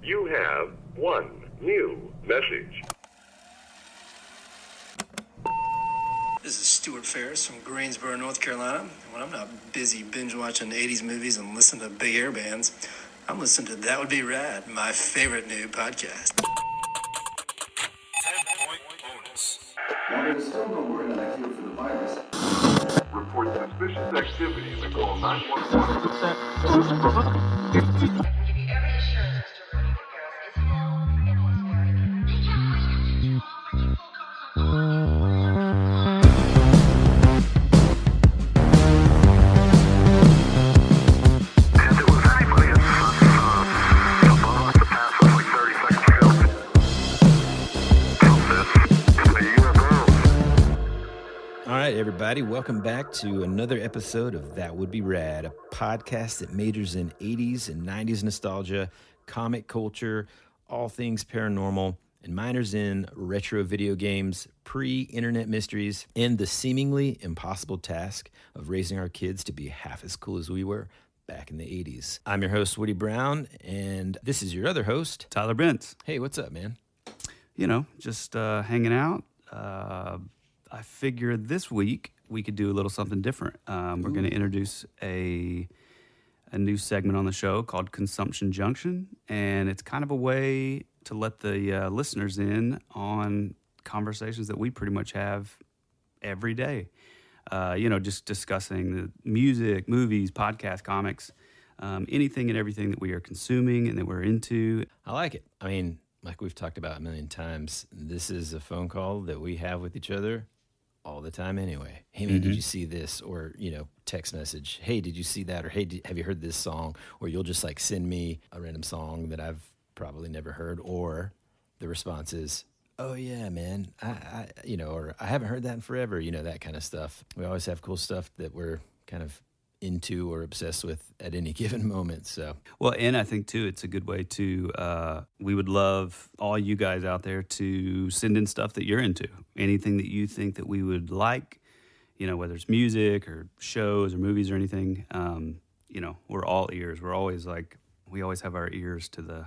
You have one new message. This is Stuart Ferris from Greensboro, North Carolina. And when I'm not busy binge watching 80s movies and listening to big air bands, I'm listening to That Would Be Rad, my favorite new podcast. 10-point bonus. While there is still no word on a cure for the virus, Report suspicious activity and call 911. I can give you every assurance, Mr. Rudy, that Paris is full and prosperity. They can't wait to full cars on board. If it was anybody, it's the ball must have passed us like 30 seconds ago. It's the UFO. All right, everybody, welcome back to another episode of That Would Be Rad, a podcast that majors in 80s and 90s nostalgia, comic culture, all things paranormal, and minors in retro video games, pre-internet mysteries, and the seemingly impossible task of raising our kids to be half as cool as we were back in the 80s. I'm your host, Woody Brown, and this is your other host, Tyler Bence. Hey, what's up, man? You know, just hanging out. I figured this week we could do a little something different. We're going to introduce a new segment on the show called Junction, and it's kind of a way to let the listeners in on conversations that we pretty much have every day. Just discussing the music, movies, podcasts, comics, anything and everything that we are consuming and that we're into. I like it. I mean, like we've talked about a million times, this is a phone call that we have with each other all the time anyway. Hey, man, did you see this? Or, text message. Hey, did you see that? Or, hey, have you heard this song? Or you'll just like send me a random song that I've probably never heard. Or the response is, oh yeah, man, or I haven't heard that in forever, that kind of stuff. We always have cool stuff that we're kind of into or obsessed with at any given moment. So, Well, and I think too, it's a good way to, we would love all you guys out there to send in stuff that you're into, anything that you think that we would like, whether it's music or shows or movies or anything, we're all ears. We're always we always have our ears to the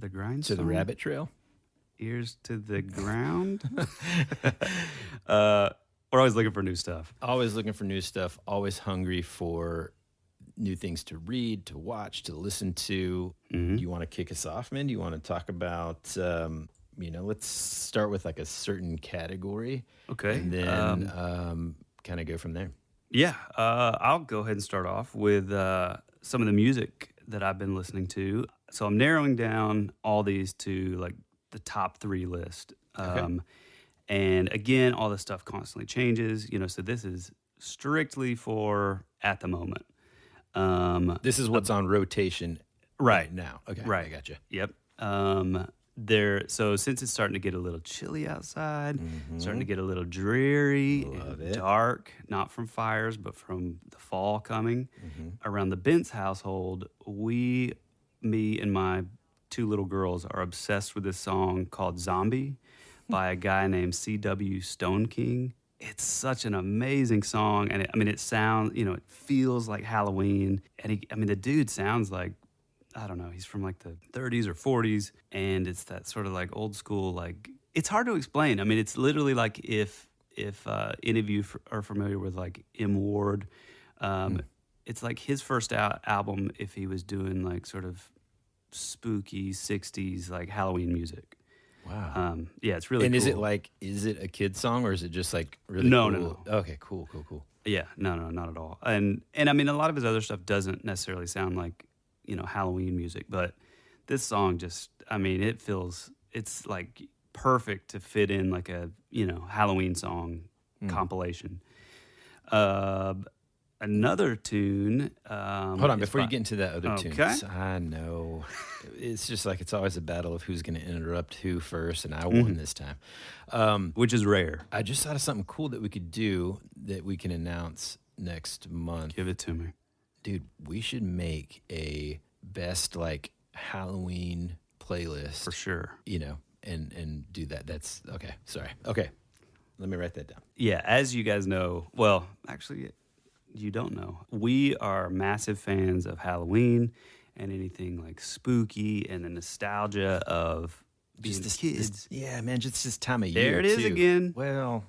grindstone. to the rabbit trail. Ears to the ground. We're always looking for new stuff. Always looking for new stuff, always hungry for new things to read, to watch, to listen to. Do you want to kick us off, man? Do you want to talk about, let's start with like a certain category. Okay. And then kind of go from there. Yeah, I'll go ahead and start off with some of the music that I've been listening to. So I'm narrowing down all these to like the top 3 list. Okay. And again, all this stuff constantly changes, so this is strictly for at the moment. This is what's on rotation right now. Okay, Right. I gotcha. Yep. So since it's starting to get a little chilly outside, starting to get a little dreary and dark, not from fires, but from the fall coming, around the Bence household, me and my 2 little girls are obsessed with this song called Zombie by a guy named C.W. Stone King. It's such an amazing song, and it sounds, it feels like Halloween, and the dude sounds like, I don't know, he's from like the 30s or 40s, and it's that sort of like old school, like, it's hard to explain. It's literally like if any of you are familiar with like M. Ward, it's like his first album if he was doing like sort of spooky 60s like Halloween music. Wow. Yeah, it's really and cool. is it a kid song or is it just like really No, cool? no. Okay, cool. Yeah, no, not at all. And a lot of his other stuff doesn't necessarily sound like, Halloween music, but this song just, it's like perfect to fit in like a, Halloween song compilation. Another tune. Hold on, before you get into that other tune, Okay. I know it's just like it's always a battle of who's going to interrupt who first, and I won this time, which is rare. I just thought of something cool that we could do that we can announce next month. Give it to me. Dude, we should make a best like Halloween playlist For sure. And do that. That's okay. Sorry. Okay. Let me write that down. Yeah, as you guys know, well, actually, you don't know. We are massive fans of Halloween and anything like spooky and the nostalgia of being kids. Yeah, man, just this time of year. There it is too. again. Well,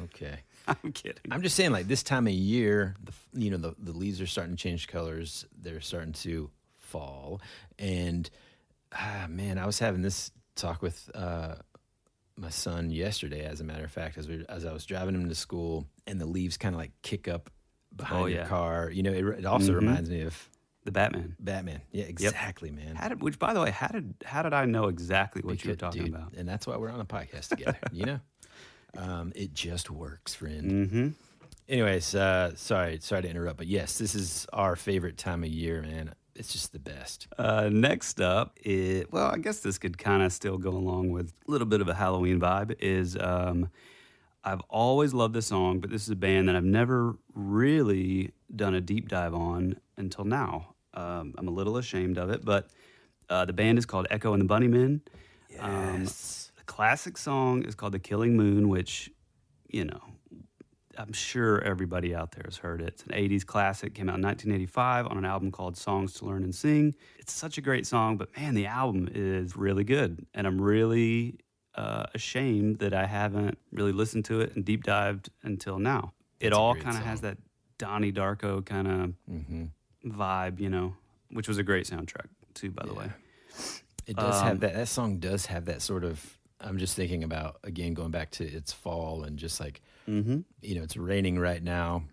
okay. I'm kidding. I'm just saying, like this time of year, the leaves are starting to change colors. They're starting to fall, and man, I was having this talk with my son yesterday. As a matter of fact, as I was driving him to school, and the leaves kind of like kick up behind your car. It also reminds me of the Batman. Batman. Yeah, exactly, man. Which, by the way, how did I know exactly what you were talking about? And that's why we're on a podcast together. It just works, friend. Mm-hmm. Anyways, sorry to interrupt, but yes, this is our favorite time of year, man. It's just the best. Next up, I guess this could kind of still go along with a little bit of a Halloween vibe, is I've always loved this song, but this is a band that I've never really done a deep dive on until now. I'm a little ashamed of it, but the band is called Echo and the Bunnymen. Yes. The classic song is called The Killing Moon, which, I'm sure everybody out there has heard it. It's an 80s classic, came out in 1985 on an album called Songs to Learn and Sing. It's such a great song, but man, the album is really good. And I'm really ashamed that I haven't really listened to it and deep dived until now. It all kind of has that Donnie Darko kind of vibe, which was a great soundtrack too, by the way. It does have that. That song does have that sort of. I'm just thinking about, again, going back to it's fall and just like, it's raining right now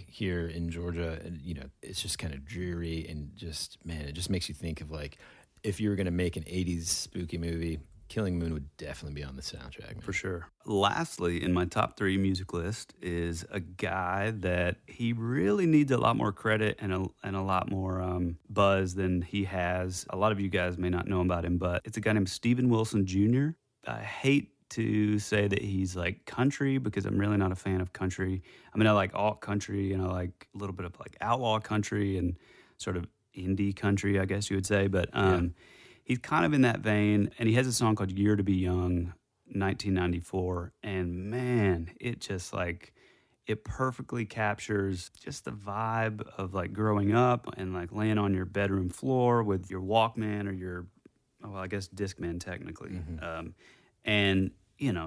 here in Georgia. And, it's just kind of dreary and just, man, it just makes you think of like, if you were going to make an 80s spooky movie, Killing Moon would definitely be on the soundtrack. Man. For sure. Lastly, in my top 3 music list is a guy that he really needs a lot more credit and a lot more buzz than he has. A lot of you guys may not know about him, but it's a guy named Steven Wilson Jr. I hate to say that he's like country because I'm really not a fan of country. I mean, I like alt country and I like a little bit of like outlaw country and sort of indie country, I guess you would say. But he's kind of in that vein, and he has a song called Year to Be Young, 1994. And man, it just like, it perfectly captures just the vibe of like growing up and like laying on your bedroom floor with your Walkman or your, I guess Discman technically. And,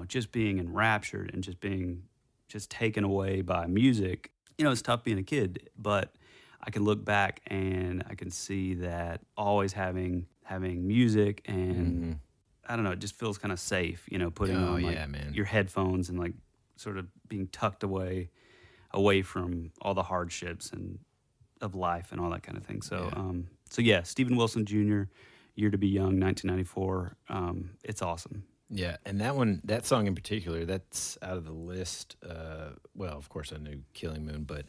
just being enraptured and just being taken away by music. It's tough being a kid, but I can look back and I can see that always having music and I don't know, it just feels kind of safe, putting on like your headphones and like sort of being tucked away from all the hardships and of life and all that kind of thing. So, Steven Wilson Jr., Year to Be Young, 1994. It's awesome. Yeah, and that song in particular, that's out of the list. Well, of course I knew Killing Moon, but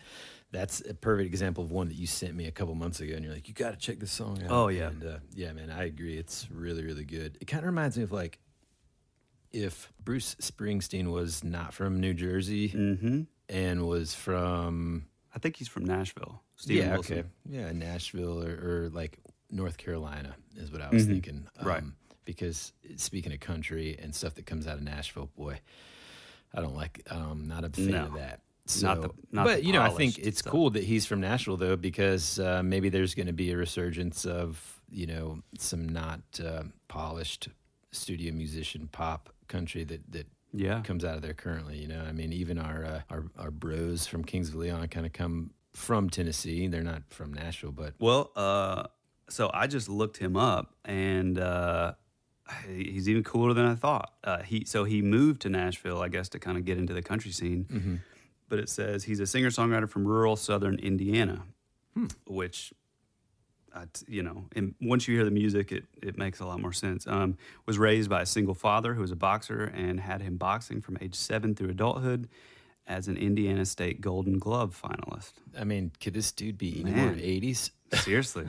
that's a perfect example of one that you sent me a couple months ago, and you're like, you got to check this song out. Oh, yeah. And yeah, man, I agree. It's really, really good. It kind of reminds me of like if Bruce Springsteen was not from New Jersey and was from... I think he's from Nashville. Steven Wilson. Okay. Yeah, Nashville or like North Carolina is what I was thinking. Right. Because speaking of country and stuff that comes out of Nashville, boy, I'm not a fan of that. So, but I think it's cool that he's from Nashville though, because maybe there's going to be a resurgence of some not polished studio musician pop country that comes out of there currently. I mean, even our bros from Kings of Leon kind of come from Tennessee. They're not from Nashville, but so I just looked him up and. He's even cooler than I thought. He moved to Nashville, I guess, to kind of get into the country scene. But it says he's a singer-songwriter from rural southern Indiana, which, and once you hear the music, it makes a lot more sense. Was raised by a single father who was a boxer and had him boxing from age 7 through adulthood as an Indiana State Golden Glove finalist. I mean, could this dude be any more 80s? Seriously.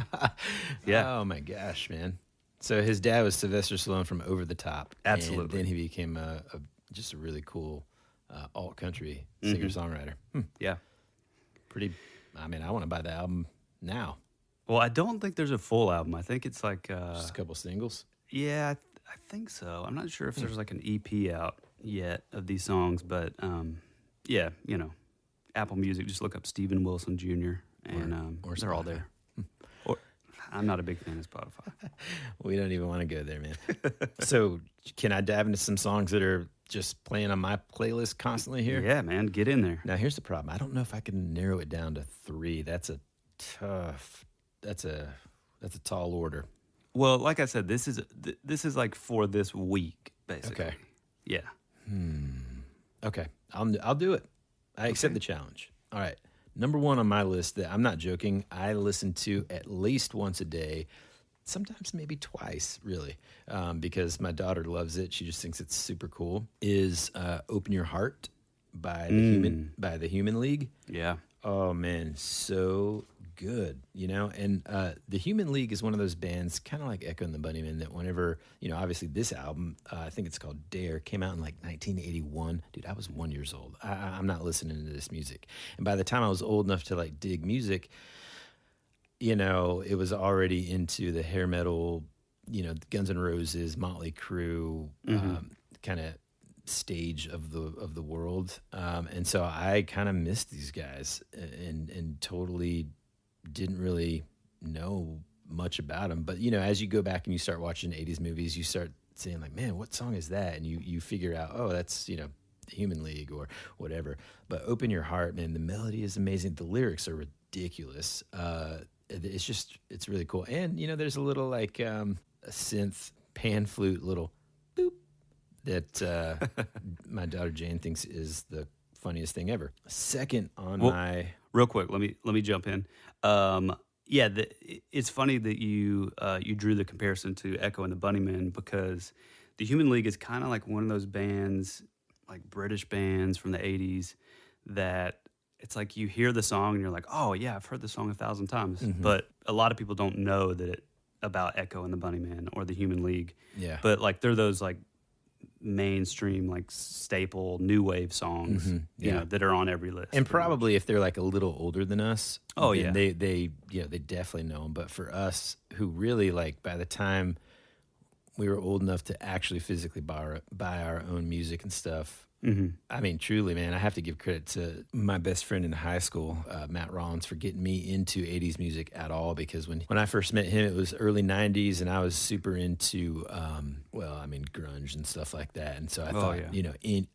Yeah. Oh, my gosh, man. So his dad was Sylvester Stallone from Over the Top. Absolutely. And then he became just a really cool alt country singer-songwriter. Yeah. Pretty, I mean, I want to buy the album now. Well, I don't think there's a full album. I think it's like... just a couple singles? Yeah, I think so. I'm not sure if there's like an EP out yet of these songs, but Apple Music, just look up Steven Wilson Jr. and or they're all there. I'm not a big fan of Spotify. We don't even want to go there, man. So, can I dive into some songs that are just playing on my playlist constantly here? Yeah, man, get in there. Now, here's the problem. I don't know if I can narrow it down to 3. That's a tall order. Well, like I said, this is like for this week, basically. Okay. Yeah. Okay, I'll do it. I accept the challenge. All right. Number 1 on my list that I'm not joking, I listen to at least once a day, sometimes maybe twice, really, because my daughter loves it. She just thinks it's super cool. Is "Open Your Heart" by the Human League. Yeah. Oh man, so good, And the Human League is one of those bands, kind of like Echo and the Bunnymen, that whenever, obviously this album, I think it's called Dare, came out in like 1981. Dude, I was 1 year old. I'm not listening to this music. And by the time I was old enough to like dig music, it was already into the hair metal, Guns N' Roses, Motley Crue, kind of stage of the world. And so I kind of missed these guys and totally didn't really know much about them. But, as you go back and you start watching 80s movies, you start saying like, man, what song is that? And you figure out, oh, that's, the Human League or whatever. But Open Your Heart, man, the melody is amazing. The lyrics are ridiculous. It's really cool. And, there's a little like a synth pan flute little boop that my daughter Jane thinks is the funniest thing ever. Second on my... Real quick, let me jump in. It's funny that you drew the comparison to Echo and the Bunnymen, because the Human League is kind of like one of those bands, like British bands from the 80s, that it's like you hear the song and you're like, oh yeah, I've heard the song 1,000 times. But a lot of people don't know about Echo and the Bunnymen or the Human League. Yeah. But like they're those like mainstream, like staple new wave songs, that are on every list. And probably if they're like a little older than us, they definitely know them. But for us, who really like by the time we were old enough to actually physically buy our own music and stuff, I mean, truly, man, I have to give credit to my best friend in high school, Matt Rollins, for getting me into 80s music at all. Because when I first met him, it was early 90s, and I was super into, grunge and stuff like that. And so I thought,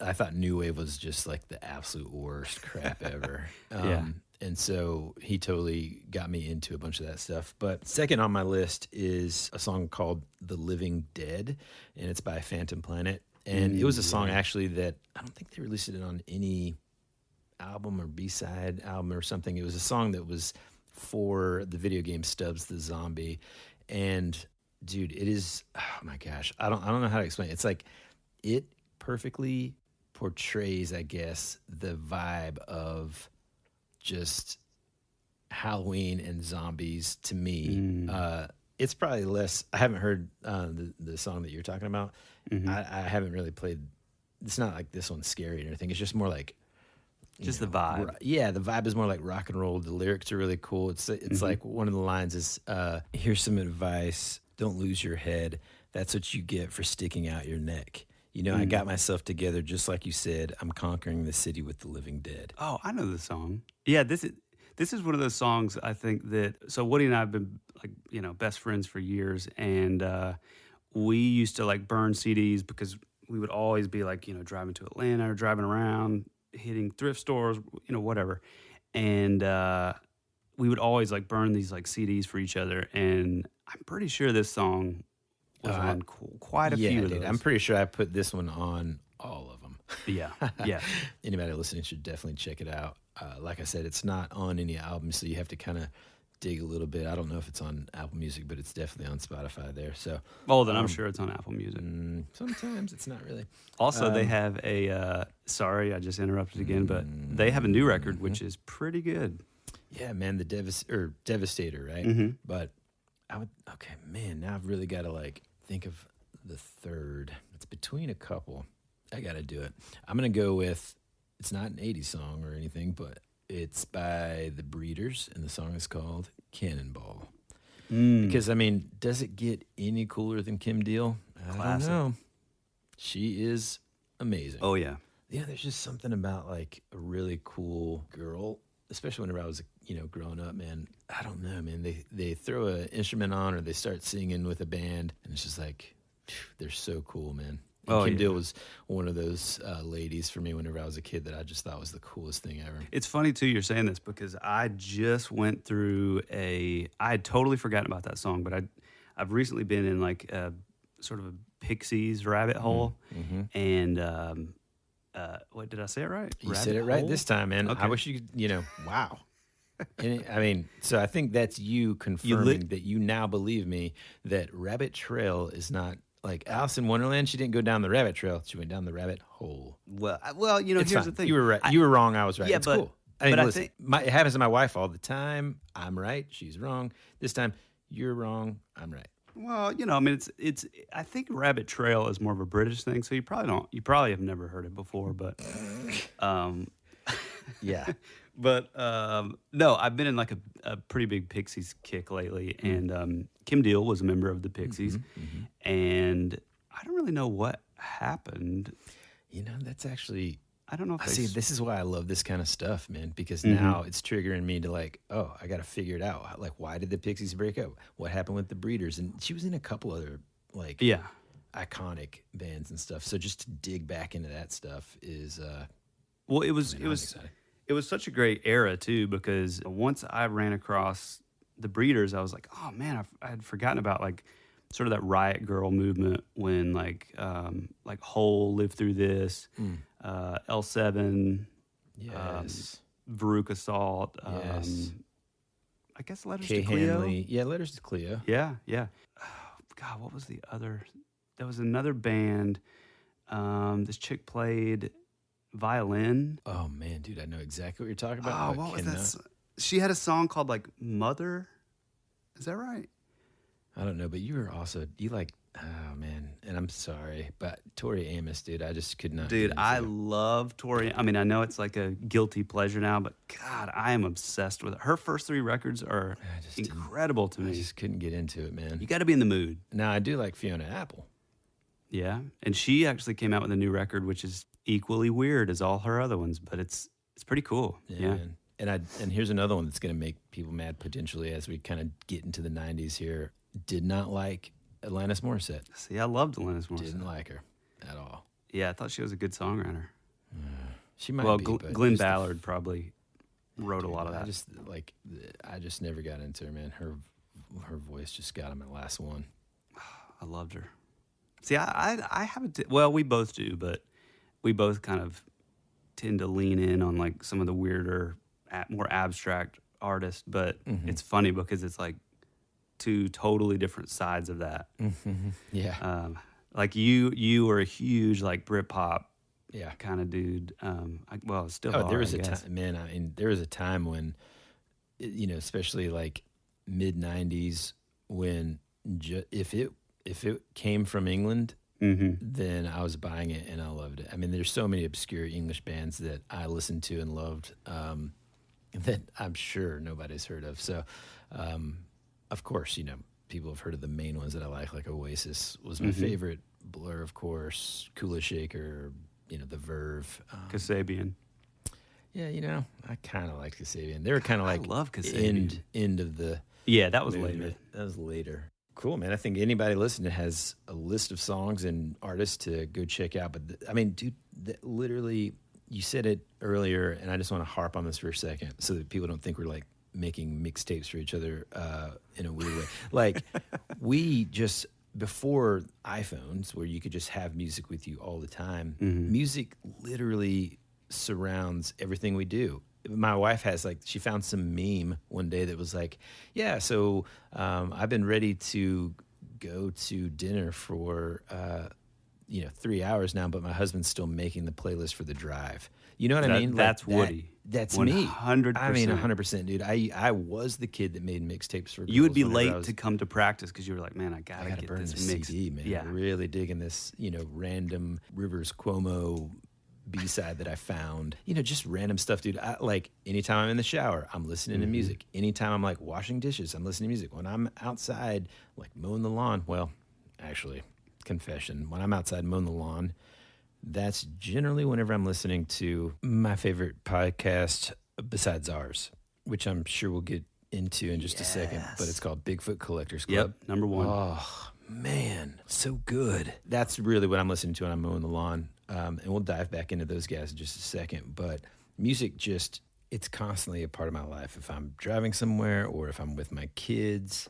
I thought new wave was just like the absolute worst crap ever. And so he totally got me into a bunch of that stuff. But second on my list is a song called "The Living Dead," and it's by Phantom Planet. And it was a song actually that I don't think they released it on any album or B-side album or something. It was a song that was for the video game Stubbs the Zombie. And dude, it is, oh my gosh, I don't know how to explain it. It's like it perfectly portrays, I guess, the vibe of just Halloween and zombies to me. It's probably less. I haven't heard the song that you're talking about. I haven't really played. It's not like this one's scary or anything. It's just more like the vibe. The vibe is more like rock and roll. The lyrics are really cool. It's like one of the lines is, "Here's some advice. Don't lose your head. That's what you get for sticking out your neck. I got myself together just like you said. I'm conquering the city with the living dead." Oh, I know the song. Yeah, this is one of those songs I think that. So Woody and I have been like best friends for years, and we used to like burn CDs because we would always be like driving to Atlanta or driving around, hitting thrift stores, whatever, and we would always like burn these like CDs for each other. And I'm pretty sure this song was on quite a few of those. I'm pretty sure I put this one on all of them. Yeah. Anybody listening should definitely check it out. Like I said, it's not on any album, so you have to kind of dig a little bit. I don't know if it's on Apple Music, but it's definitely on Spotify there. So, then I'm sure it's on Apple Music. Sometimes it's not really. Also, they have a. Sorry, I just interrupted again, but they have a new record which is pretty good. Yeah, man, the Devastator, right? But now I've really got to like think of the third. It's between a couple. I got to do it. I'm gonna go with. It's not an 80s song or anything, but it's by the Breeders, and the song is called Cannonball. Because, I mean, does it get any cooler than Kim Deal? I don't know. She is amazing. Oh, yeah. Yeah, there's just something about, like, a really cool girl especially whenever I was, growing up, man, I don't know, man. They throw an instrument on or they start singing with a band, and it's just like, phew, they're so cool, man. And Kim Deal was one of those ladies for me whenever I was a kid that I just thought was the coolest thing ever. It's funny, too, you're saying this because I just went through I had totally forgotten about that song, but I've recently been in like a sort of a Pixies rabbit hole. And what, did I say it right? You said it right this time, man. Okay. I wish wow. And so I think that's you confirming that you now believe me that Rabbit Trail is not like Alice in Wonderland. She didn't go down the rabbit trail. She went down the rabbit hole. Well, It's here's fine. the thing. You were right. You were wrong. I was right. Yeah, it's but- cool. I mean, but I listen, think- it happens to my wife all the time. I'm right. She's wrong. This time, you're wrong. I'm right. Well, I mean, it's. I think Rabbit Trail is more of a British thing, so you probably have never heard it before, but, Yeah. but no, I've been in like a pretty big Pixies kick lately, and Kim Deal was a member of the Pixies, and I don't really know what happened. That's actually. I don't know if I they see. This is why I love this kind of stuff, man. Because now it's triggering me to like, oh, I got to figure it out. Like, why did the Pixies break up? What happened with the Breeders? And she was in a couple other like iconic bands and stuff. So just to dig back into that stuff is Well, it was exciting. it was such a great era too, because once I ran across the Breeders, I was like, oh man, I had forgotten about like sort of that Riot Girl movement when like Hole lived through this, L7, Yes. Veruca Salt, Yes. I guess Letters Kay to Cleo. Hanley. Yeah, Letters to Cleo. Yeah. Oh, God, what was the other? There was another band. This chick played violin. Oh man, dude, I know exactly what you're talking about. Oh, but what was cannot- that? She had a song called like Mother. Is that right? I don't know, but you were also oh man, and I'm sorry, but Tori Amos, dude, I just could not. Dude, get into I it. love Tori. I mean, I know it's like a guilty pleasure now, but God, I am obsessed with her. Her first 3 records are just didn't- incredible to I me. just couldn't get into it, man. You got to be in the mood. Now I do like Fiona Apple. Yeah, and she actually came out with a new record, which is equally weird as all her other ones, but it's pretty cool. Yeah. Man. And here's another one that's going to make people mad potentially as we kind of get into the 90s here. Did not like Alanis Morissette. See, I loved Alanis Morissette. Didn't like her at all. Yeah, I thought she was a good songwriter. She might Well, be, but Glenn just the- Ballard probably wrote a lot of that. I just never got into her, man. Her voice just got on my last one. I loved her. See, I haven't. Well, we both do, but we both kind of tend to lean in on like some of the weirder, more abstract artists. But it's funny because it's like 2 totally different sides of that. Yeah. Like you were a huge like Britpop Yeah. kind of dude. Still. Oh, there are, was I a guess. time, man. I mean, there was a time when, especially like mid '90s, when if it came from England, then I was buying it and I loved it. I mean, there's so many obscure English bands that I listened to and loved that I'm sure nobody's heard of. So, of course, people have heard of the main ones that I like Oasis was my favorite. Blur, of course, Kula Shaker, The Verve. Kasabian. Yeah, I kind of liked Kasabian. They were kind of like love Kasabian. end of the Yeah, that was movement. later. That was later. Cool, man. I think anybody listening has a list of songs and artists to go check out. But I mean, dude, literally, you said it earlier, and I just want to harp on this for a second so that people don't think we're like making mixtapes for each other in a weird way. Like, we just, before iPhones, where you could just have music with you all the time, music literally surrounds everything we do. My wife has she found some meme one day that was like, yeah, so I've been ready to go to dinner for 3 hours now, but my husband's still making the playlist for the drive. You know what I mean? That's Woody. That's me. 100%. I mean, 100%, dude. I was the kid that made mixtapes for You would girls be whenever I late was- to come to practice because you were like, man, I gotta get burn this this mix. CD, man. Yeah. Really digging this, random Rivers Cuomo B-side that I found. Just random stuff, dude. Anytime I'm in the shower, I'm listening to music. Anytime I'm washing dishes, I'm listening to music. When I'm outside, mowing the lawn, well, actually, confession, when I'm outside mowing the lawn, that's generally whenever I'm listening to my favorite podcast besides ours, which I'm sure we'll get into in just a second, but it's called Bigfoot Collectors Club. Yep, number one. Oh, man, so good. That's really what I'm listening to when I'm mowing the lawn. And we'll dive back into those guys in just a second. But music just, it's constantly a part of my life. If I'm driving somewhere or if I'm with my kids,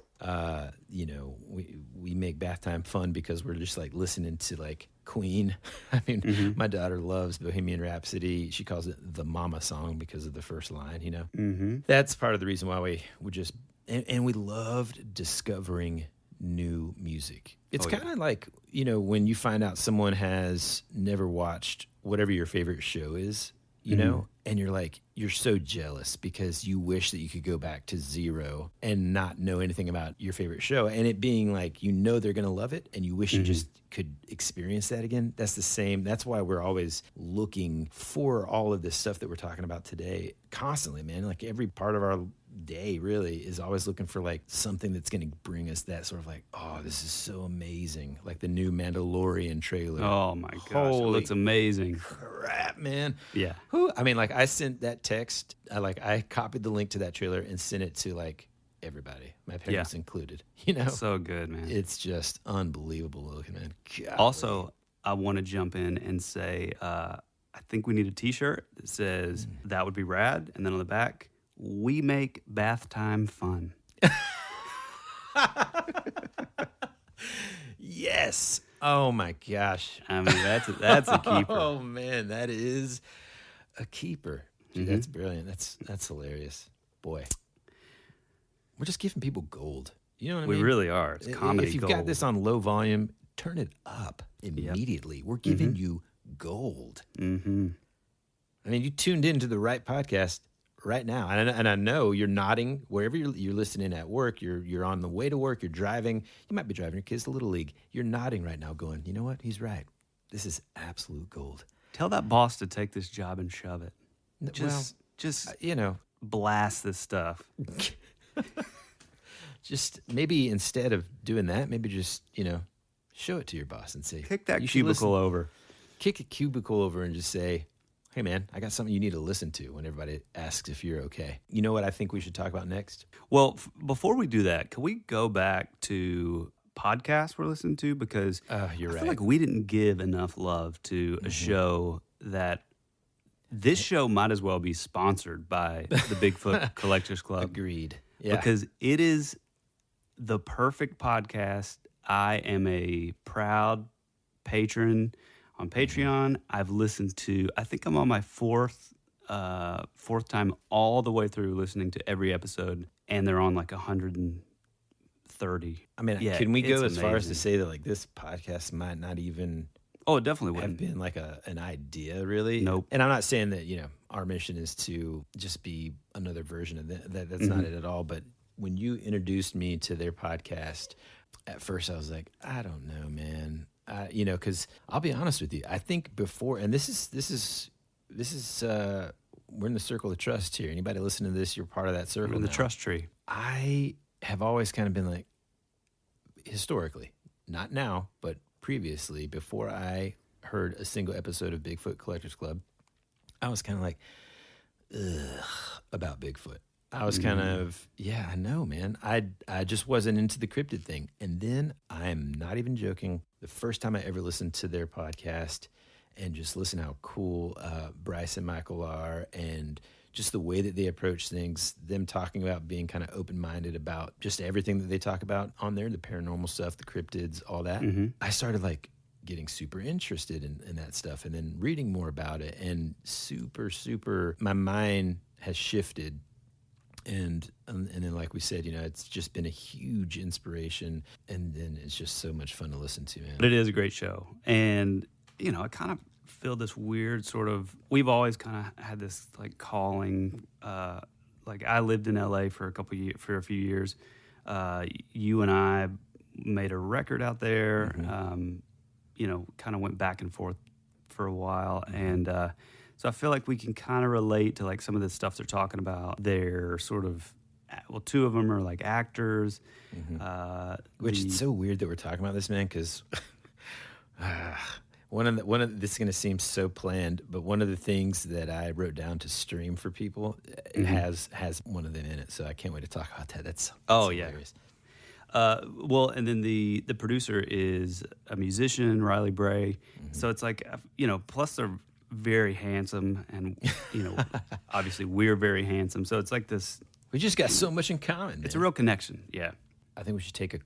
you know, we make bath time fun because we're just like listening to like Queen. I mean, my daughter loves Bohemian Rhapsody. She calls it the mama song because of the first line, you know. That's part of the reason why we would just, and we loved discovering new music. It's kind of like, you know, when you find out someone has never watched whatever your favorite show is, you know, and you're like, you're so jealous because you wish that you could go back to zero and not know anything about your favorite show. And it being like, you know, they're going to love it and you wish you just could experience that again. That's the same. That's why we're always looking for all of this stuff that we're talking about today constantly, man. Like every part of our day really is always looking for like something that's going to bring us that sort of like, oh, this is so amazing. Like the new Mandalorian trailer. Oh my gosh, it Holy looks amazing. crap, man. Yeah. Whew. I mean, like I sent that text. I copied the link to that trailer and sent it to like everybody, my parents included. You know, So good, man. it's just unbelievable looking, man. Golly. Also, I want to jump in and say, I think we need a T-shirt that says "That would be rad," and then on the back, "We make bath time fun." yes. Oh my gosh. I mean, that's a keeper. Oh man, that is a keeper. Dude, that's brilliant. That's hilarious. Boy, we're just giving people gold. You know what I We mean? really are. It's comedy If you've gold. got this on low volume, turn it up immediately. We're giving you gold. Mm-hmm. I mean, you tuned into the right podcast right now, and I know you're nodding wherever you're listening at work. You're on the way to work. You're driving. You might be driving your kids to Little League. You're nodding right now, going, you know what? He's right. This is absolute gold. Tell that boss to take this job and shove it. Just You know, blast this stuff. just maybe instead of doing that, maybe just, you know, show it to your boss and say, Kick that "You should cubicle listen." over. Kick a cubicle over and just say, hey, man, I got something you need to listen to when everybody asks if you're okay. You know what I think we should talk about next? Well, before we do that, can we go back to podcasts we're listening to? Because You're I right. feel like we didn't give enough love to a show that this show might as well be sponsored by the Bigfoot Collectors Club. Agreed. Yeah. Because it is the perfect podcast. I am a proud patron on Patreon. I've listened to, I think I'm on my fourth time all the way through listening to every episode, and they're on like 130. I mean, Yeah, can we go it's as far as to amazing. say that like this podcast might not even Oh, it definitely have wouldn't. been like an idea, really? Nope. And I'm not saying that, you know, our mission is to just be another version of that. That's not it at all. But when you introduced me to their podcast, at first I was like, I don't know, man. You know, because I'll be honest with you. I think before, and this is we're in the circle of trust here. Anybody listening to this, you're part of that circle. In the now. trust tree. I have always kind of been like, historically, not now, but previously, before I heard a single episode of Bigfoot Collectors Club, I was kind of like, ugh, about Bigfoot. I was kind of, yeah, I know, man. I just wasn't into the cryptid thing. And then I'm not even joking. The first time I ever listened to their podcast and just listen how cool Bryce and Michael are, and just the way that they approach things, them talking about being kind of open-minded about just everything that they talk about on there, the paranormal stuff, the cryptids, all that. I started like getting super interested in that stuff, and then reading more about it, and super, my mind has shifted. And then, like we said, you know, it's just been a huge inspiration, and then it's just so much fun to listen to, man. But it is a great show. And, you know, I kind of feel this weird sort of, we've always kind of had this like calling, like I lived in LA for a few years. You and I made a record out there, you know, kind of went back and forth for a while. And, so I feel like we can kind of relate to like some of the stuff they're talking about. They're sort of, well, two of them are like actors. Which it's so weird that we're talking about this, man, because this is going to seem so planned, but one of the things that I wrote down to stream for people Mm-hmm. has one of them in it. So I can't wait to talk about that. That's Yeah. hilarious. Well, and then the producer is a musician, Riley Bray. So it's like, plus they're very handsome, and obviously we're very handsome. So it's like this. We just got so much in common. It's a man. real connection. Yeah. I think we should take a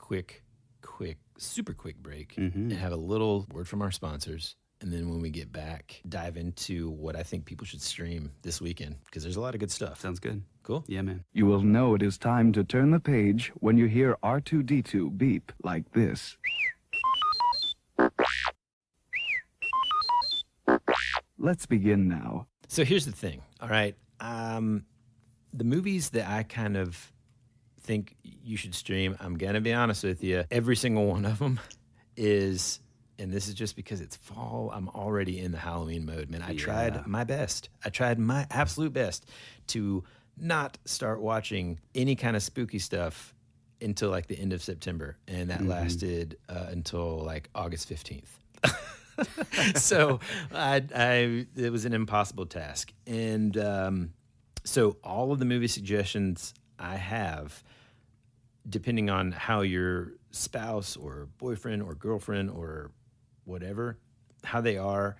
super quick break and have a little word from our sponsors. And then when we get back, dive into what I think people should stream this weekend, because there's a lot of good stuff. Sounds good. Cool? Yeah, man. You will know it is time to turn the page when you hear R2-D2 beep like this. Let's begin now. So here's the thing, all right? The movies that I kind of think you should stream, I'm going to be honest with you, every single one of them is, and this is just because it's fall, I'm already in the Halloween mode, man. I tried my best. I tried my absolute best to not start watching any kind of spooky stuff until like the end of September. And that lasted until like August 15th. So it was an impossible task. And so all of the movie suggestions I have, depending on how your spouse or boyfriend or girlfriend or whatever, how they are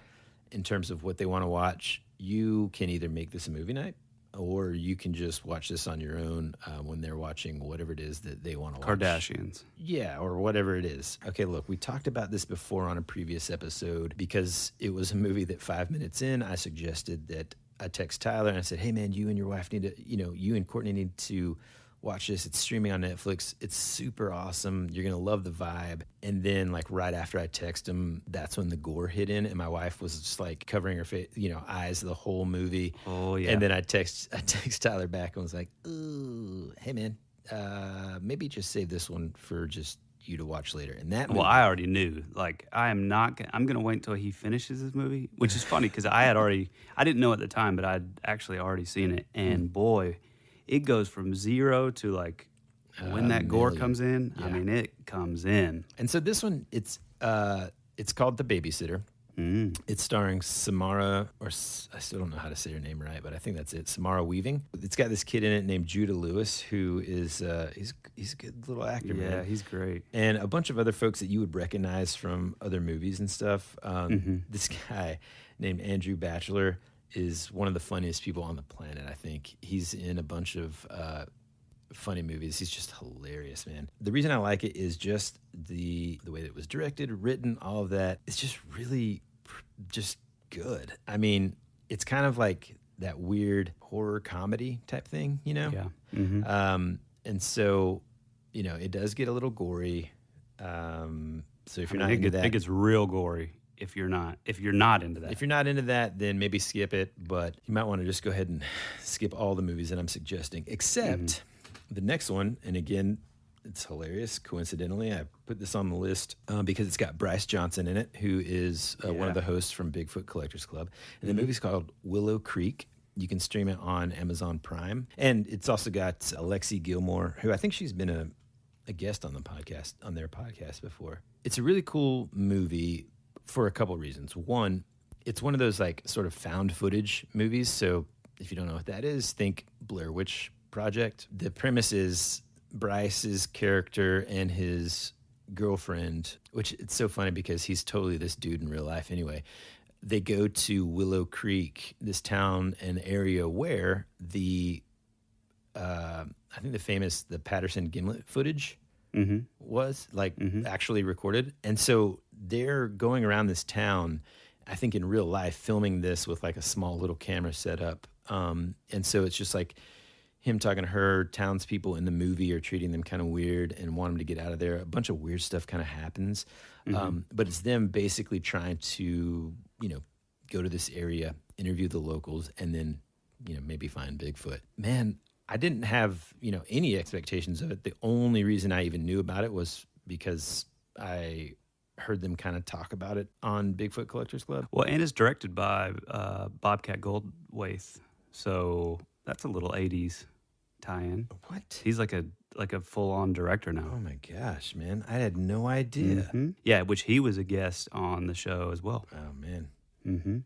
in terms of what they want to watch, you can either make this a movie night, or you can just watch this on your own when they're watching whatever it is that they want to watch. Kardashians. Yeah, or whatever it is. Okay, look, we talked about this before on a previous episode because it was a movie that 5 minutes in, I suggested that I text Tyler and I said, hey, man, you and your wife need to, you and Courtney need to watch this. It's streaming on Netflix. It's super awesome. You're going to love the vibe. And then like right after I text him, that's when the gore hit in. And my wife was just like covering her face, eyes the whole movie. Oh, yeah. And then I text Tyler back and was like, ooh, hey, man, maybe just save this one for just you to watch later. And that movie, Well, I already knew. Like, I'm going to wait until he finishes his movie, which is funny because I didn't know at the time, but I'd actually already seen it. And boy, it goes from 0 to like when that gore comes in. Yeah. I mean, it comes in. And so this one, it's called The Babysitter. It's starring Samara, I still don't know how to say her name right, but I think that's it, Samara Weaving. It's got this kid in it named Judah Lewis, who is he's a good little actor, man. Yeah, he's great. And a bunch of other folks that you would recognize from other movies and stuff. This guy named Andrew Batchelor is one of the funniest people on the planet, I think. He's in a bunch of funny movies. He's just hilarious, man. The reason I like it is just the way that it was directed, written, all of that. It's just really just good. I mean, it's kind of like that weird horror comedy type thing, Yeah. And so, it does get a little gory. So if you're not into that, it gets real gory if you're not into that. if you're not into that, then maybe skip it. But you might want to just go ahead and skip all the movies that I'm suggesting, except the next one. And again, it's hilarious. Coincidentally, I put this on the list because it's got Bryce Johnson in it, who is one of the hosts from Bigfoot Collectors Club. And the movie's called Willow Creek. You can stream it on Amazon Prime. And it's also got Alexi Gilmore, who I think she's been a guest on their podcast before. It's a really cool movie for a couple reasons. One, it's one of those like sort of found footage movies. So if you don't know what that is, think Blair Witch Project. The premise is Bryce's character and his girlfriend, which it's so funny because he's totally this dude in real life anyway. They go to Willow Creek, this town and area where I think the Patterson Gimlet footage was actually recorded. And so they're going around this town, I think in real life, filming this with like a small little camera set up. And so it's just like him talking to her, townspeople in the movie are treating them kind of weird and want them to get out of there. A bunch of weird stuff kind of happens. But it's them basically trying to, go to this area, interview the locals, and then, maybe find Bigfoot. Man, I didn't have, any expectations of it. The only reason I even knew about it was because I heard them kind of talk about it on Bigfoot Collectors Club. Well, and it's directed by Bobcat Goldthwait. So that's a little 80s tie-in. What? He's like a like a full-on director Oh now. my gosh, man. I had no idea. Yeah, which he was a guest on the show as well. Oh man.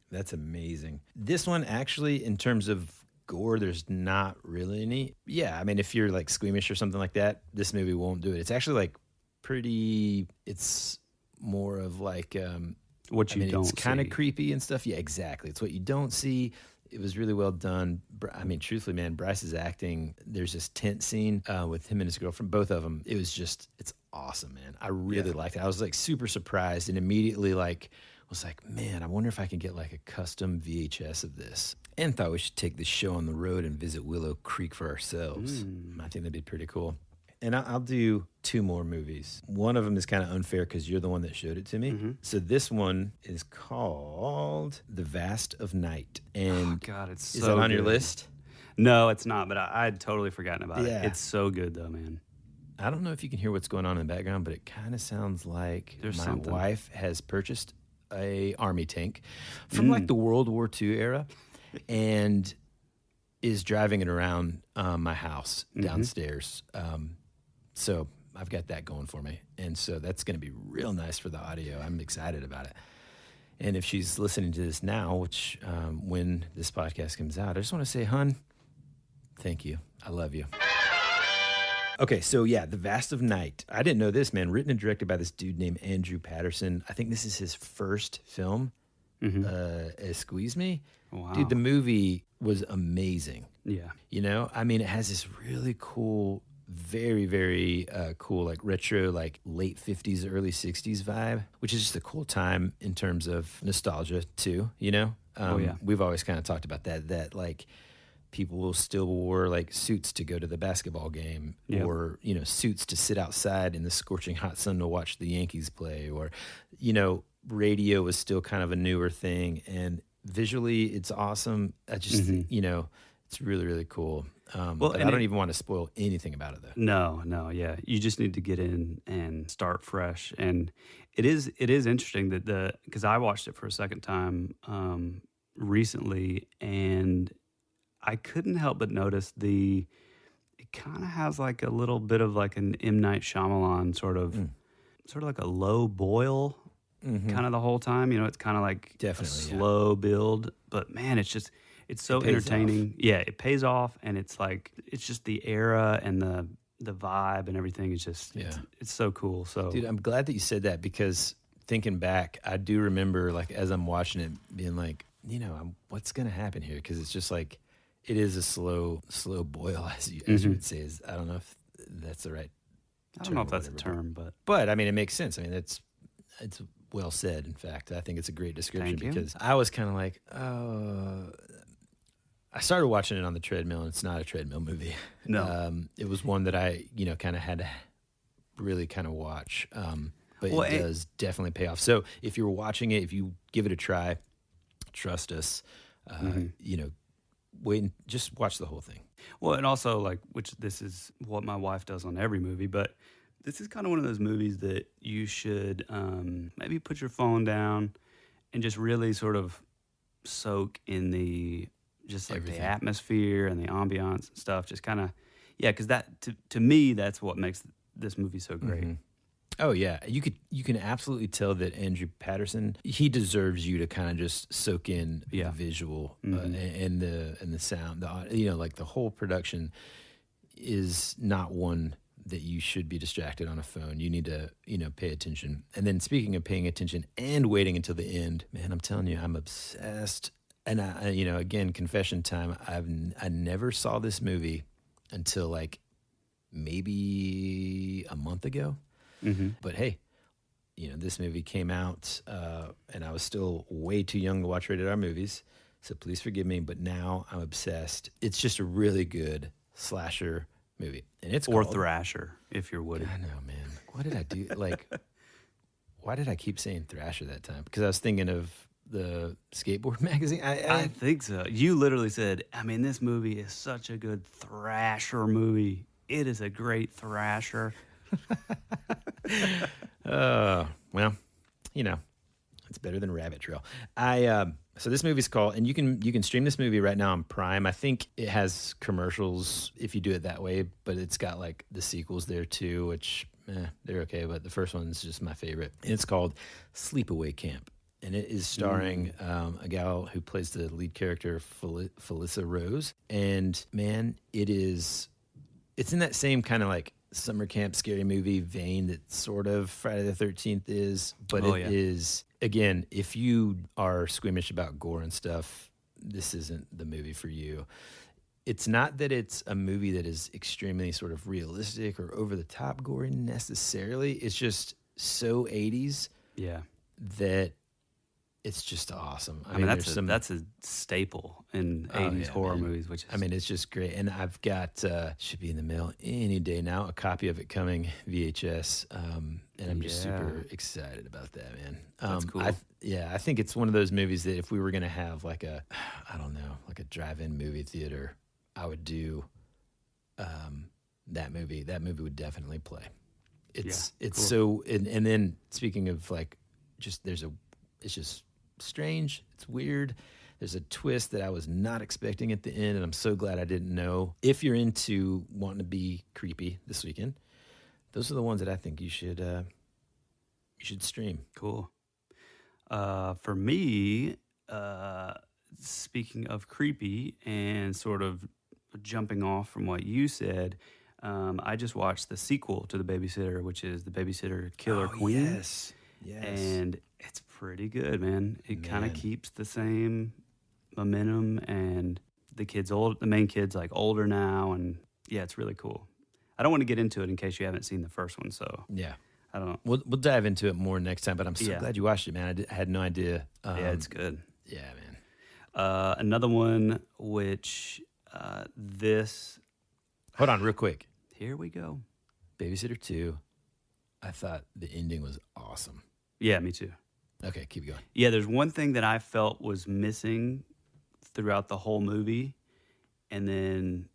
That's amazing. This one actually, in terms of gore, there's not really any. Yeah, I mean, if you're like squeamish or something like that, this movie won't do it. It's actually like pretty. It's more of like What you don't it's kind of see. creepy and stuff. Yeah, exactly. It's what you don't see. It was really well done. I mean, truthfully, man, Bryce's acting. There's this tent scene with him and his girlfriend, both of them. It was just, it's awesome, man. I really liked it. I was like super surprised and immediately like was like, man, I wonder if I can get like a custom VHS of this. And thought we should take this show on the road and visit Willow Creek for ourselves. I think that'd be pretty cool. And I'll do two more movies. One of them is kind of unfair because you're the one that showed it to me. So this one is called The Vast of Night. And God, it's is so that on your good. list? No, it's not, but I'd totally forgotten about Yeah. it. It's so good, though, man. I don't know if you can hear what's going on in the background, but it kind of sounds like There's my something. wife has purchased a army tank from like the World War II era and is driving it around my house downstairs. So I've got that going for me. And so that's going to be real nice for the audio. I'm excited about it. And if she's listening to this now, which when this podcast comes out, I just want to say, hun, thank you. I love you. Okay, so yeah, The Vast of Night. I didn't know this, man. Written and directed by this dude named Andrew Patterson. I think this is his first film. Squeeze Me. Wow. Dude, the movie was amazing. Yeah. You know, I mean, it has this really cool, very, very cool, like retro, like late 50s, early 60s vibe, which is just a cool time in terms of nostalgia too, you know? yeah. We've always kind of talked about that like people will still wear like suits to go to the basketball game Yep. or, you know, suits to sit outside in the scorching hot sun to watch the Yankees play or, you know, radio was still kind of a newer thing and visually it's awesome. I just, you know, it's really, really cool. But I don't even want to spoil anything about it, though. No, yeah. You just need to get in and start fresh. And it is interesting that because I watched it for a second time recently, and I couldn't help but notice it kind of has like a little bit of like an M. Night Shyamalan sort of like a low boil kind of the whole time. You know, it's kind of like Definitely, a slow build, but man, it's so pays entertaining. Yeah, it pays off, and it's just the era and the vibe and everything is just it's so cool. So, Dude, I'm glad that you said that because thinking back, I do remember like as I'm watching it being like, you know, what's going to happen here? Because it's just like it is a slow boil, as you would say. I don't know if that's the right. I don't know if or that's a whatever, term, but but I mean, it makes sense. I mean, it's well said. In fact, I think it's a great description Thank you. because I was kind of like, oh. I started watching it on the treadmill, and it's not a treadmill movie. No. It was one that I, you know, kind of had to really kind of watch. But Well, it does definitely pay off. So if you're watching it, if you give it a try, trust us. You know, wait and just watch the whole thing. well, and also like which this is what my wife does on every movie, but this is kind of one of those movies that you should maybe put your phone down and just really sort of soak in the Everything. the atmosphere and the ambiance and stuff. Just kind of, yeah, because that to me that's what makes this movie so great. Oh yeah, you can absolutely tell that Andrew Patterson, he deserves you to kind of just soak in the visual and the sound. You know, like the whole production is not one that you should be distracted on a phone. You need to, you know, pay attention. And then speaking of paying attention and waiting until the end, man, I'm telling you, I'm obsessed. And I, you know, again, confession time. I never saw this movie until like maybe a month ago. But hey, you know, this movie came out, and I was still way too young to watch rated R movies. So please forgive me. But now I'm obsessed. It's just a really good slasher movie, and it's Or called, Thrasher, if you're Woody. I know, man. What did I do? Like, why did I keep saying Thrasher that time? Because I was thinking of the skateboard magazine. I think so. You literally said, I mean, this movie is such a good Thrasher movie. It is a great Thrasher. Well, you know, it's better than Rabbit Trail. I So this movie's called, and you can stream this movie right now on Prime. I think it has commercials if you do it that way, but it's got like the sequels there too, which they're okay. But the first one's just my favorite. And it's called Sleepaway Camp, and it is starring a gal who plays the lead character, Felissa Rose. And man, it's in that same kind of like summer camp scary movie vein that sort of Friday the 13th is, but it is, again, if you are squeamish about gore and stuff, this isn't the movie for you. It's not that it's a movie that is extremely sort of realistic or over the top gory necessarily. It's just so 80s that it's just awesome. I mean that's a staple in 80s horror movies, which is, it's just great. And I've got should be in the mail any day now, a copy of it coming VHS, and I'm just super excited about that, man. That's cool. I think it's one of those movies that if we were gonna have like a like a drive-in movie theater, I would do that movie. That movie would definitely play. It's cool. So and then speaking of like it's just strange. It's weird. There's a twist that I was not expecting at the end, and I'm so glad I didn't know. If you're into wanting to be creepy this weekend, those are the ones that I think you should stream. Cool. For me, speaking of creepy and sort of jumping off from what you said, I just watched the sequel to The Babysitter, which is The Babysitter Killer Queen. Yes. And it's pretty good, man. It kind of keeps the same momentum, and the main kid's like older now, and yeah, it's really cool. I don't want to get into it in case you haven't seen the first one, so yeah, I don't know. We'll dive into it more next time, but I'm so glad you watched it, man. I had no idea. Yeah, it's good. Yeah, man. Another one, which this. Hold on, real quick. Here we go. Babysitter 2. I thought the ending was awesome. Yeah, me too. Okay, keep going. Yeah, there's one thing that I felt was missing throughout the whole movie, and then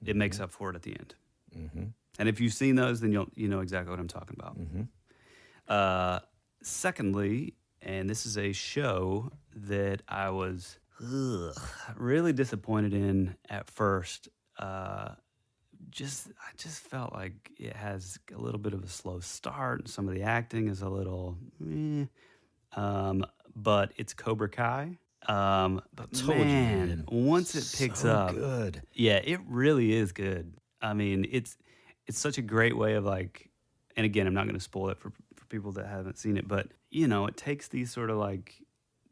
it makes up for it at the end. Mm-hmm. And if you've seen those, then you know exactly what I'm talking about. Mm-hmm. Secondly, and this is a show that I was really disappointed in at first. I just felt like it has a little bit of a slow start. Some of the acting is a little but it's Cobra Kai. But man, once it picks up, good. Yeah, it really is good. I mean, it's such a great way of like, and again, I'm not going to spoil it for people that haven't seen it, but it takes these sort of like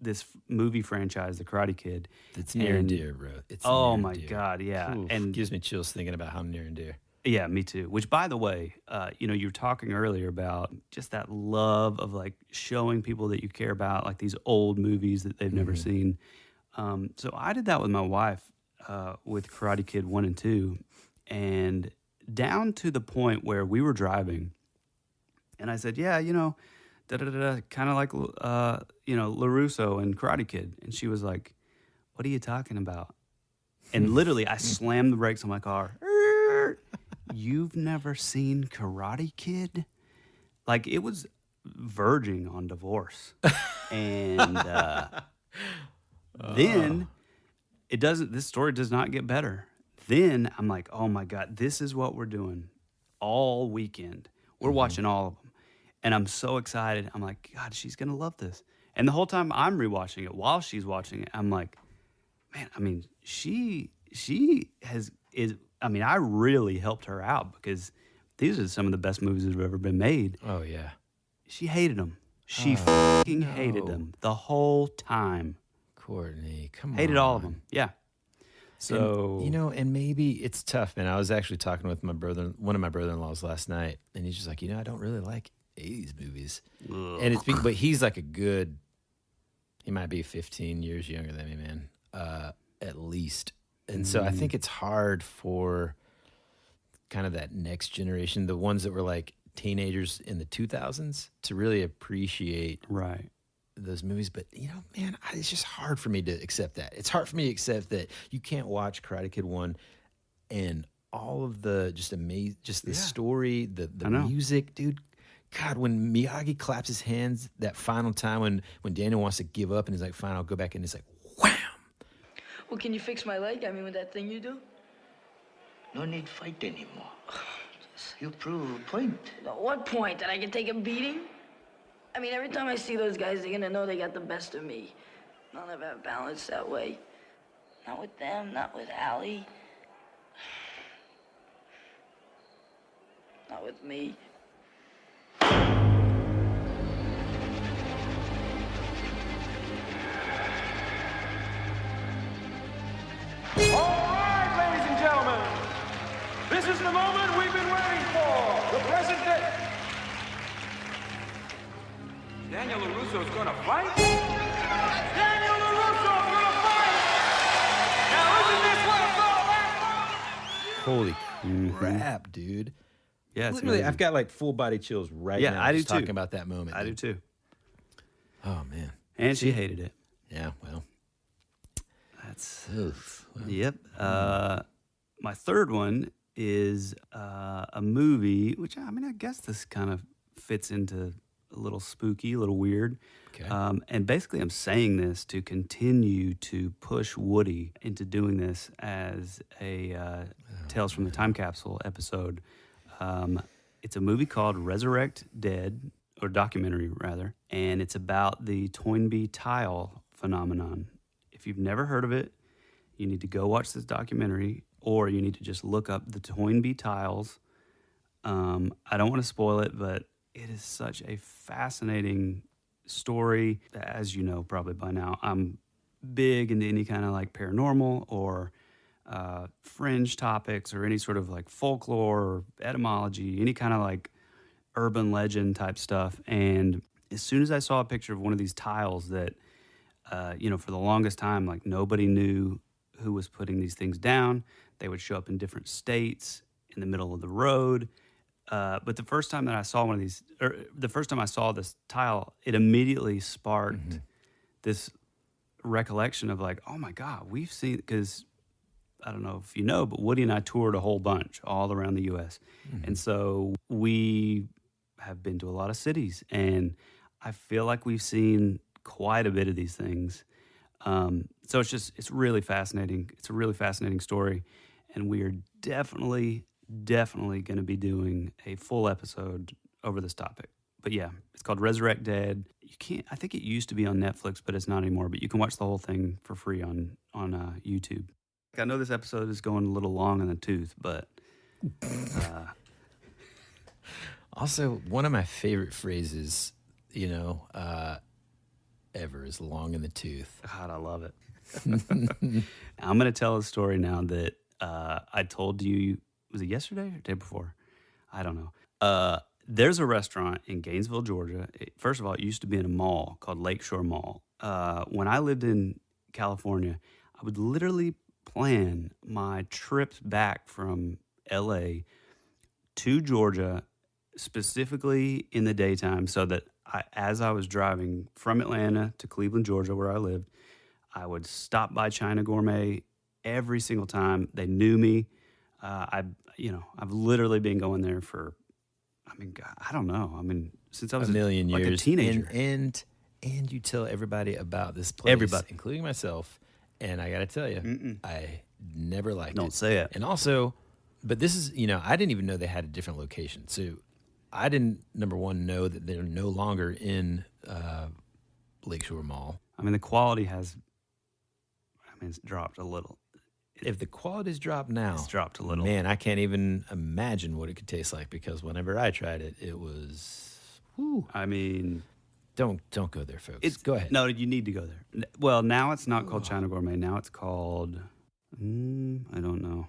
this movie franchise, The Karate Kid. It's near and dear, bro. It's oh near my and dear. God, yeah. Oof, and gives me chills thinking about how near and dear. Yeah, me too. Which, by the way, you were talking earlier about just that love of like showing people that you care about, like these old movies that they've never seen. So I did that with my wife with Karate Kid 1 and 2, and down to the point where we were driving, and I said, yeah, kind of like, LaRusso and Karate Kid. And she was like, what are you talking about? And literally, I slammed the brakes on my car. You've never seen Karate Kid? Like, it was verging on divorce. And then this story does not get better. Then I'm like, oh my God, this is what we're doing all weekend. We're watching all of them. And I'm so excited. I'm like, God, she's going to love this. And the whole time I'm rewatching it while she's watching it, I'm like, man, I mean, I really helped her out because these are some of the best movies that have ever been made. Oh, yeah. She hated them. She fucking hated them the whole time. Courtney, come on. Hated all of them. Yeah. So, and maybe it's tough, man. I was actually talking with one of my brother-in-laws last night, and he's just like, I don't really like 80s movies. Ugh. And but he's like he might be 15 years younger than me, man, at least. And so I think it's hard for kind of that next generation, the ones that were like teenagers in the 2000s, to really appreciate those movies. But, man, it's just hard for me to accept that. It's hard for me to accept that you can't watch Karate Kid 1 and all of the the story, the music, dude. God, when Miyagi claps his hands that final time when Daniel wants to give up and he's like, fine, I'll go back in, it's like, wham! Well, can you fix my leg? I mean, with that thing you do? No need fight anymore. You prove a point. At what point? That I can take a beating? I mean, every time I see those guys, they're gonna know they got the best of me. I'll never have balance that way. Not with them, not with Allie. Not with me. All right, ladies and gentlemen, this is the moment we've been waiting for. The present day. Daniel LaRusso's gonna fight? Daniel LaRusso's gonna fight! Now isn't this what it's all about? Holy crap, dude. Yeah, it's Literally, amazing. I've got like full body chills right Yeah, now. I do just too. talking about that moment. I do dude. too. Oh, man. And she hated it. Yeah, well. That's Oof. yep. My third one is a movie, which I mean, I guess this kind of fits into a little spooky, a little weird. Okay. And basically, I'm saying this to continue to push Woody into doing this as a Tales from the Time Capsule episode. It's a movie called Resurrect Dead, or documentary rather, and it's about the Toynbee tile phenomenon. If you've never heard of it, you need to go watch this documentary, or you need to just look up the Toynbee tiles. I don't want to spoil it, but it is such a fascinating story. As you know, probably by now, I'm big into any kind of like paranormal or fringe topics or any sort of like folklore or etymology, any kind of like urban legend type stuff. And as soon as I saw a picture of one of these tiles that, for the longest time, like nobody knew who was putting these things down. They would show up in different states in the middle of the road. But the first time that I saw one of these, or the first time I saw this tile, it immediately sparked this recollection of like, oh my God, we've seen, because I don't know if you know, but Woody and I toured a whole bunch all around the U.S. And so we have been to a lot of cities, and I feel like we've seen quite a bit of these things. So it's really fascinating. It's a really fascinating story, and we are definitely going to be doing a full episode over this topic. But yeah, it's called Resurrect Dead. I think it used to be on Netflix, but it's not anymore. But you can watch the whole thing for free on YouTube. I know this episode is going a little long in the tooth, but Also, one of my favorite phrases, ever is long in the tooth. God, I love it. I'm going to tell a story now that I told you, was it yesterday or the day before? I don't know. There's a restaurant in Gainesville, Georgia. First of all, it used to be in a mall called Lakeshore Mall. When I lived in California, I would literally plan my trips back from LA to Georgia, specifically in the daytime, so that as I was driving from Atlanta to Cleveland, Georgia, where I lived, I would stop by China Gourmet every single time. They knew me. I've literally been going there for, God, I don't know. Since I was a million like years. a teenager. And you tell everybody about this place. Everybody. Including myself. And I got to tell you, I never liked it. Don't say it. And also, but this is, I didn't even know they had a different location. So I didn't, number one, know that they're no longer in Lakeshore Mall. The quality has, it's dropped a little. If the quality's dropped now, It's dropped a little. Man, I can't even imagine what it could taste like, because whenever I tried it, it was, whew. Don't go there, folks. Go ahead. No, you need to go there. Well, now it's not called China Gourmet. Now it's called, I don't know.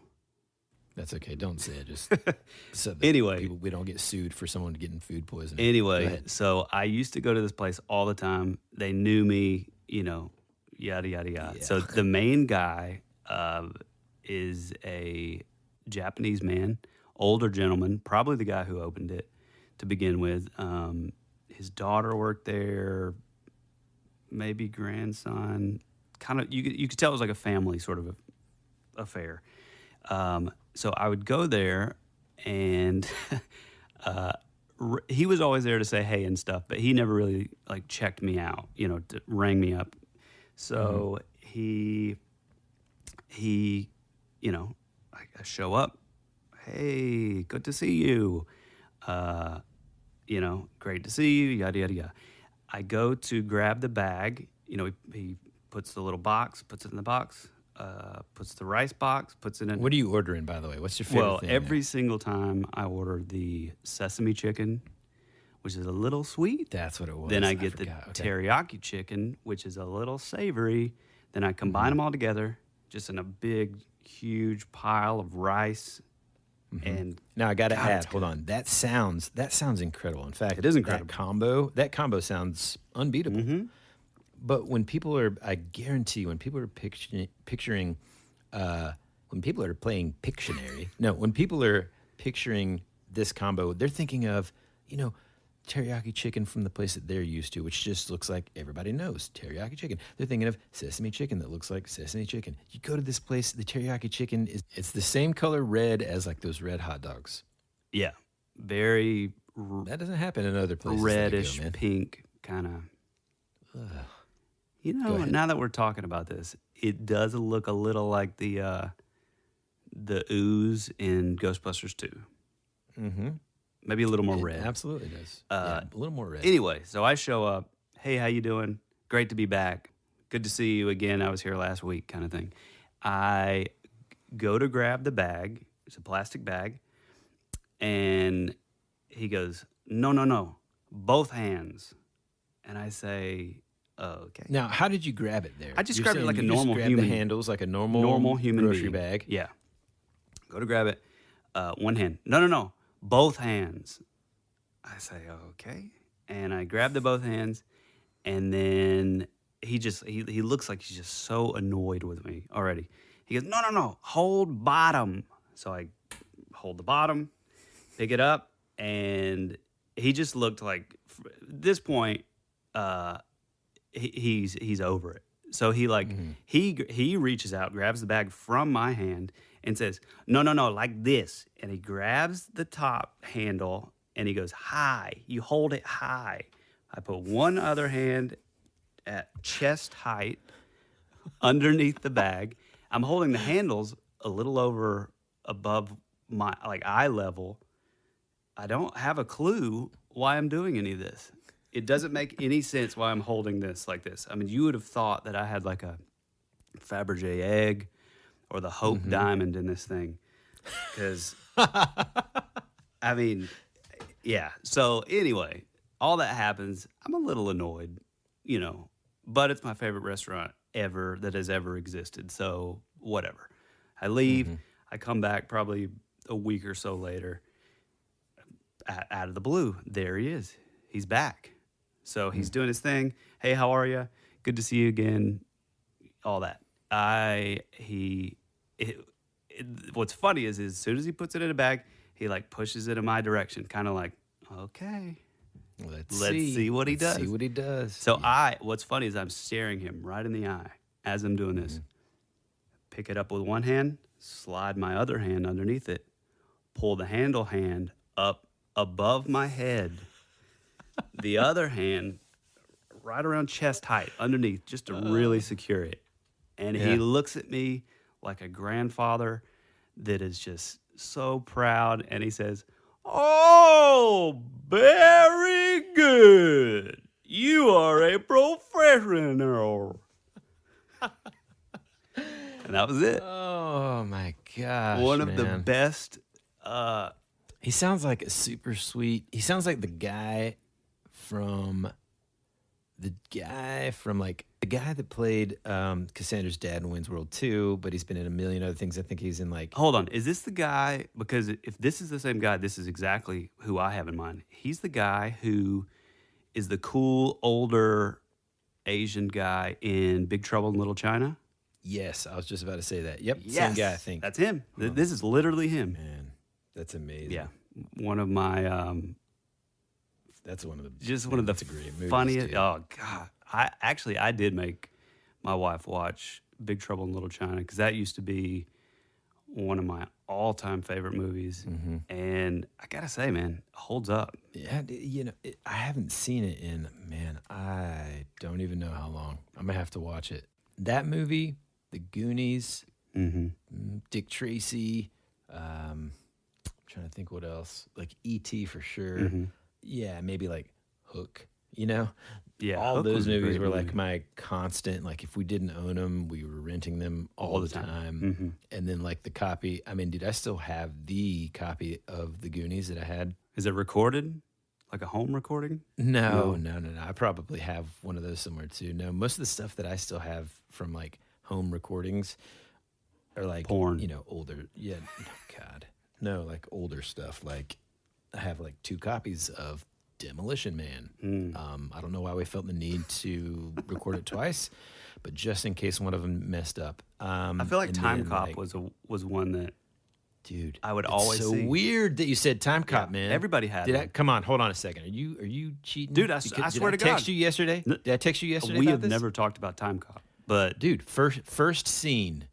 That's okay. Don't say it. Just so that Anyway. we don't get sued for someone getting food poisoning. Go Anyway, ahead. so I used to go to this place all the time. They knew me, yada, yada, yada. Yeah. So the main guy is a Japanese man, older gentleman, probably the guy who opened it to begin with. His daughter worked there, maybe grandson. Kind of, you could tell it was like a family sort of affair. So I would go there, and he was always there to say hey and stuff, but he never really like checked me out, to rang me up. So he, I show up, hey, good to see you, great to see you, yada yada yada. I go to grab the bag, he puts the little box, puts it in the box. Puts the rice box, puts it in. What are you ordering, by the way? What's your favorite thing? Every single time I order the sesame chicken, which is a little sweet. That's what it was. Then I get the teriyaki chicken, which is a little savory. Then I combine them all together, just in a big, huge pile of rice. And now I got to add, hold on. That sounds incredible. In fact, it is incredible. That combo sounds unbeatable. But when people are, I guarantee, when people are picturing, when people are playing Pictionary, when people are picturing this combo, they're thinking of, teriyaki chicken from the place that they're used to, which just looks like everybody knows teriyaki chicken. They're thinking of sesame chicken that looks like sesame chicken. You go to this place, the teriyaki chicken it's the same color red as like those red hot dogs. Yeah, very. That doesn't happen in other places. Reddish pink kind of. Now that we're talking about this, it does look a little like the ooze in Ghostbusters 2. Mm-hmm. Maybe a little more red. Absolutely does. A little more red. Anyway, so I show up. Hey, how you doing? Great to be back. Good to see you again. I was here last week, kind of thing. I go to grab the bag. It's a plastic bag. And he goes, no, both hands. And I say... Okay. Now, how did you grab it there? I just grabbed it like a normal human. The handles like a normal human grocery being. bag. Yeah. Go to grab it. One hand. No. Both hands. I say, okay. And I grab the both hands, and then he looks like he's just so annoyed with me already. He goes, no. Hold bottom. So I hold the bottom, pick it up, and he just looked like, at this point, he's over it. So he he reaches out, grabs the bag from my hand and says, no, like this. And he grabs the top handle and he goes, high. You hold it high. I put one other hand at chest height underneath the bag. I'm holding the handles a little above my eye level. I don't have a clue why I'm doing any of this. It doesn't make any sense why I'm holding this like this. I mean, you would have thought that I had like a Fabergé egg or the Hope diamond in this thing. Because, I mean, yeah. So anyway, all that happens. I'm a little annoyed, but it's my favorite restaurant ever that has ever existed. So whatever. I leave. I come back probably a week or so later. Out of the blue, there he is. He's back. So he's doing his thing. Hey, how are you? Good to see you again. All that. What's funny is as soon as he puts it in a bag, he like pushes it in my direction, kind of like, okay, let's see what he does. See what he does. So what's funny is I'm staring him right in the eye as I'm doing this. Pick it up with one hand, slide my other hand underneath it, pull the handle hand up above my head. The other hand right around chest height underneath just to really secure it. And he looks at me like a grandfather that is just so proud. And he says, oh, very good. You are a professional. And that was it. Oh, my gosh. One of the best. He sounds like a super sweet. He sounds like the guy that played Cassandra's dad in Wayne's World 2, but he's been in a million other things. I think he's in like... Hold on. Is this the guy? Because if this is the same guy, this is exactly who I have in mind. He's the guy who is the cool, older Asian guy in Big Trouble in Little China. Yes, I was just about to say that. Yep, yes, same guy, I think. That's him. This is literally him. Man, that's amazing. Yeah. One of my... That's one of the great movies, funniest. Too. Oh God! I did make my wife watch Big Trouble in Little China because that used to be one of my all-time favorite movies, and I gotta say, man, it holds up. Yeah, I haven't seen it in, man, I don't even know how long. I'm gonna have to watch it. That movie, The Goonies, Dick Tracy, I'm trying to think what else. Like E.T. for sure. Yeah, maybe like Hook, Yeah, all Hook those was a movies great were like movie. my constant, like if we didn't own them, we were renting them all the time. And then like the copy, I mean, dude, I still have the copy of The Goonies that I had. Is it recorded? Like a home recording? No. I probably have one of those somewhere too. No, most of the stuff that I still have from like home recordings are like Porn. Older. Yeah, God, no, like older stuff. Like I have like 2 copies of Demolition Man. I don't know why we felt the need to record it twice, but just in case one of them messed up. I feel like and Time then, Cop like, was one that, dude, I would it's always so see. weird that you said Time Cop, man. everybody had Did I one. come on? Hold on a second. Are you cheating, Dude, I Because- swear to did I text God. you yesterday? Did I text you yesterday? We about have this? never talked about Time Cop, but Dude, first scene,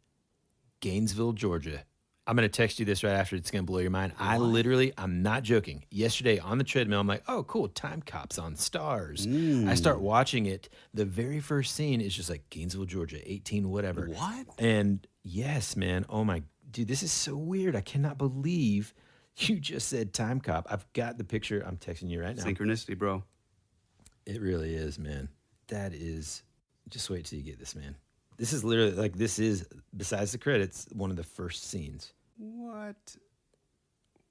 Gainesville, Georgia. I'm going to text you this right after. It's going to blow your mind. I'm not joking. Yesterday on the treadmill, I'm like, oh, cool, Time Cop's on Stars. I start watching it. The very first scene is just like Gainesville, Georgia, 18, whatever. What? And yes, man. Oh, my. Dude, this is so weird. I cannot believe you just said Time Cop. I've got the picture. I'm texting you right now. synchronicity, bro. It really is, man. That is, just wait till you get this, man. This is literally, like, this is, besides the credits, one of the first scenes. What?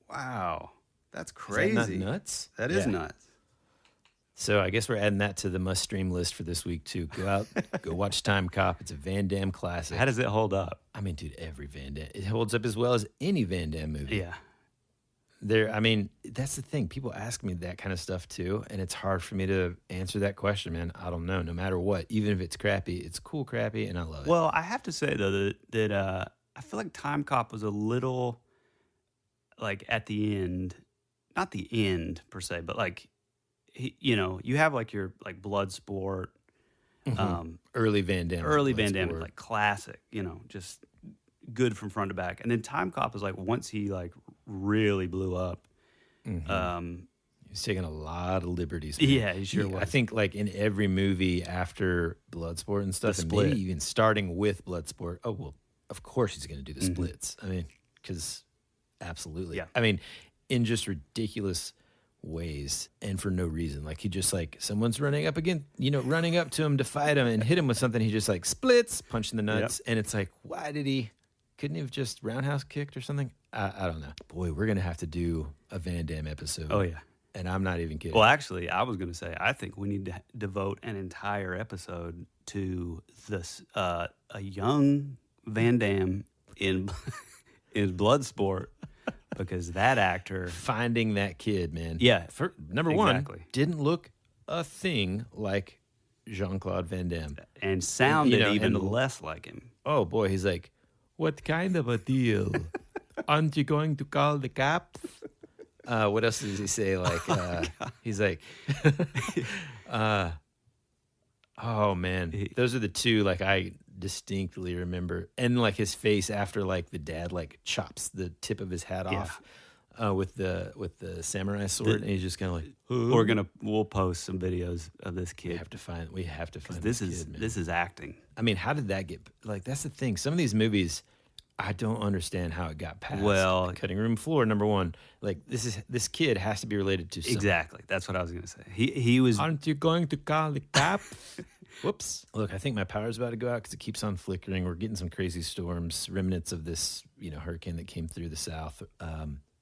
Wow. That's Is crazy. that not nuts? That is Yeah. nuts. So I guess we're adding that to the must-stream list for this week, too. Go out, go watch Time Cop. It's a Van Damme classic. How does it hold up? I mean, dude, every Van Damme. It holds up as well as any Van Damme movie. Yeah. I mean, that's the thing. People ask me that kind of stuff, too, and it's hard for me to answer that question, man. I don't know. No matter what, even if it's crappy, it's cool crappy, and I love it. Well, I have to say though that I feel like Time Cop was a little like at the end, not the end per se, but like you have like your like Bloodsport, Early Van Damme. early Van Damme, Bloodsport. like classic, just good from front to back. And then Time Cop was like once he like really blew up. He's taking a lot of liberties. Yeah, he sure was. I think like in every movie after Bloodsport and stuff, The and Split. maybe even starting with Bloodsport. Oh, well, of course he's going to do the splits. I mean, because absolutely. Yeah. I mean, in just ridiculous ways and for no reason. Like he just like, someone's running up running up to him to fight him and hit him with something. He just like splits, punch in the nuts. And it's like, why couldn't he have just roundhouse kicked or something? I don't know. Boy, we're going to have to do a Van Damme episode. Oh yeah. And I'm not even kidding. Well, actually, I was going to say I think we need to devote an entire episode to this a young Van Damme in Bloodsport because that actor Finding that kid, man. Yeah, Number exactly. one, didn't look a thing like Jean-Claude Van Damme. and sounded even and- less like him. Oh boy, he's like, what kind of a deal? Aren't you going to call the cops? What else does he say? Like, he's like, oh man, those are the two like I distinctly remember, and like his face after like the dad like chops the tip of his hat off with the samurai sword, and he's just kind of like, We'll post some videos of this we kid. have to find This this is kid, man. this is acting. I mean, how did that get? Like, that's the thing. Some of these movies, I don't understand how it got past. Well- the cutting room floor. Number one, like this kid has to be related to something. Exactly. That's what I was going to say. He was Aren't you going to call the cops? Whoops. Look, I think my power's about to go out because it keeps on flickering. We're getting some crazy storms, remnants of this, hurricane that came through the south.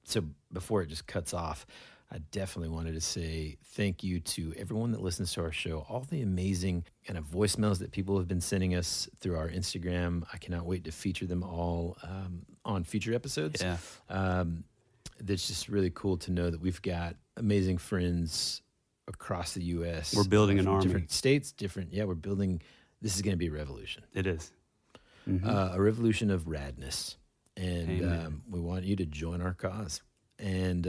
So before it just cuts off, I definitely wanted to say thank you to everyone that listens to our show, all the amazing kind of voicemails that people have been sending us through our Instagram. I cannot wait to feature them all on future episodes. Yeah. That's just really cool to know that we've got amazing friends across the U.S. We're building an from army. different states, we're building. This is going to be a revolution. It is. A revolution of radness, and Amen. we want you to join our cause. And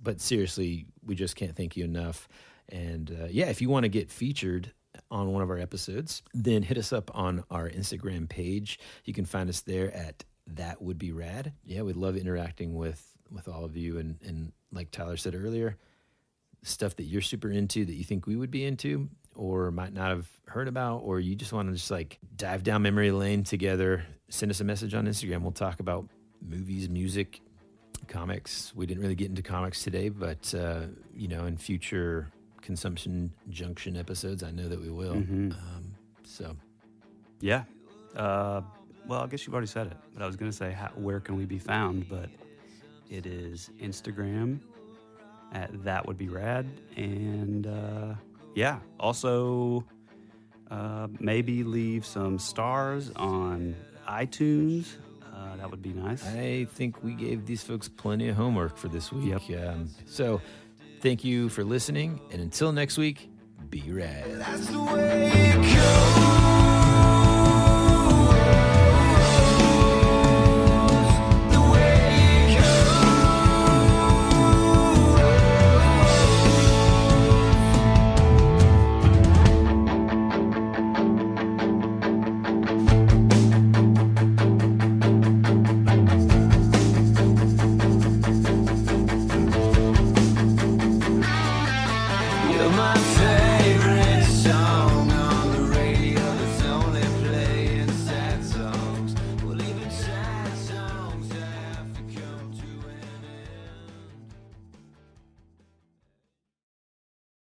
but seriously, we just can't thank you enough. And if you want to get featured on one of our episodes, then hit us up on our Instagram page. You can find us there at That would be rad. Yeah, we'd love interacting with all of you. And like Tyler said earlier, stuff that you're super into that you think we would be into or might not have heard about, or you just want to just like dive down memory lane together, send us a message on Instagram. We'll talk about movies, music, comics. We didn't really get into comics today, but, in future Consumption Junction episodes, I know that we will. Yeah. Well, I guess you've already said it, but I was going to say, where can we be found? But it is Instagram at That Would Be Rad. And also maybe leave some stars on iTunes. That would be nice. I think we gave these folks plenty of homework for this week. Yep. So thank you for listening. And until next week, be rad. That's the way it goes. You're my favorite.